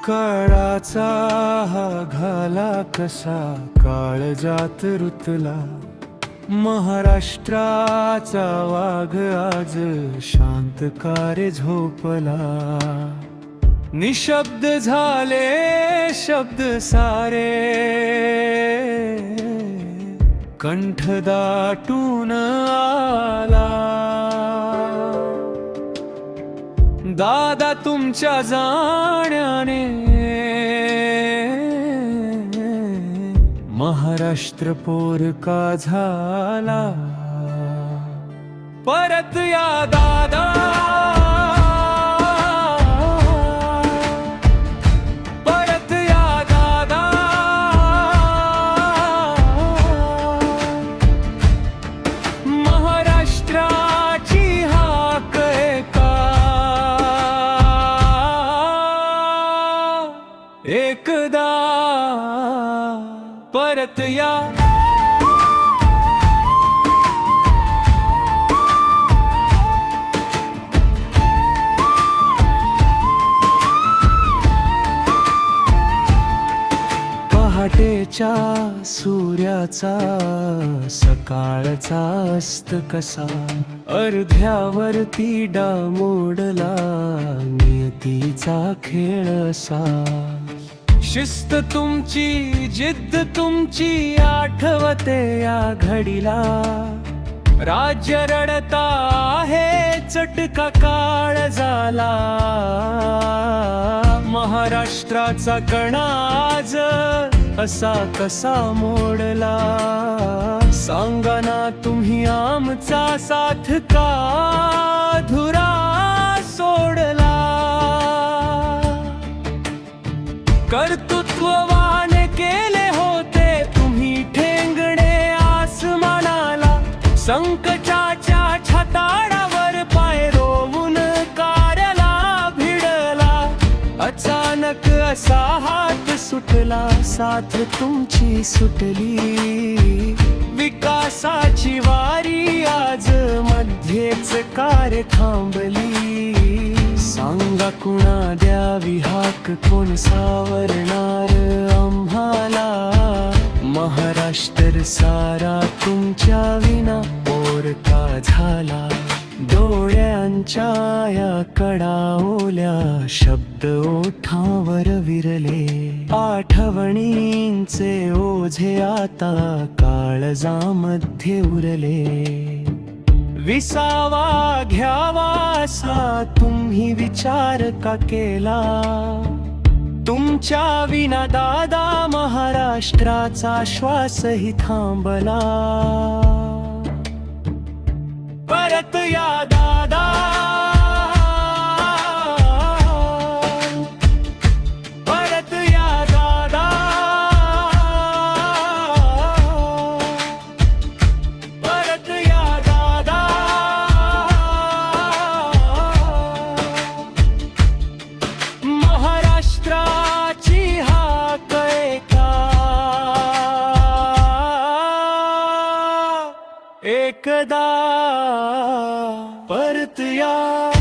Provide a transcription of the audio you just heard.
काळाचा हा घाला कसा काळजात रुतला, महाराष्ट्राचा वाघ आज शांत कारे झोपला. निशब्द झाले शब्द सारे, कंठ दाटून आला. दादा तुमच्या जाण्याने महाराष्ट्र पोरका झाला. परत या दादा, परत या दादा. महाराष्ट्राची हाक एका, एकदा परत या. पहाटेच्या सूर्याचा सकाळचा अस्त कसा, अर्ध्यावरती डामोडला नियतीचा खेळ असा. शिस्त तुमची, जिद्द तुमची आठवते या घडीला. राज्य रडता आहे, चटका काळ झाला. महाराष्ट्राचा कणा आज असा कसा मोडला. सांगा ना तुम्ही आमचा साथ का अधुरा सोडला. कर्तृत्ववान केले होते तुम्ही ठेंगणे आसमानाला. संकटाच्या छताडावर पाय रोवून कार्याला भिडला. अचानक असा हात सुटला, साथ तुमची सुटली. विकासाची वारी आज मध्येच कार थांबली. सांगा कुणा द्यावी हाक, कोण सावरणार आम्हाला. महाराष्ट्र सारा तुमच्या विना पोरका झाला. डोळ्यांच्या या कडा ओल्या, शब्द ओठावर विरले. आठवणींचे ओझे आता काळजामध्ये उरले. विसावा घ्यावा असा तुम्ही विचार का केला. तुमच्या विना दादा महाराष्ट्राचा श्वासही थांबला. परत या दादा, परत या दादा. परत या दादा. महाराष्ट्राची हाक एका, एकदा परत या.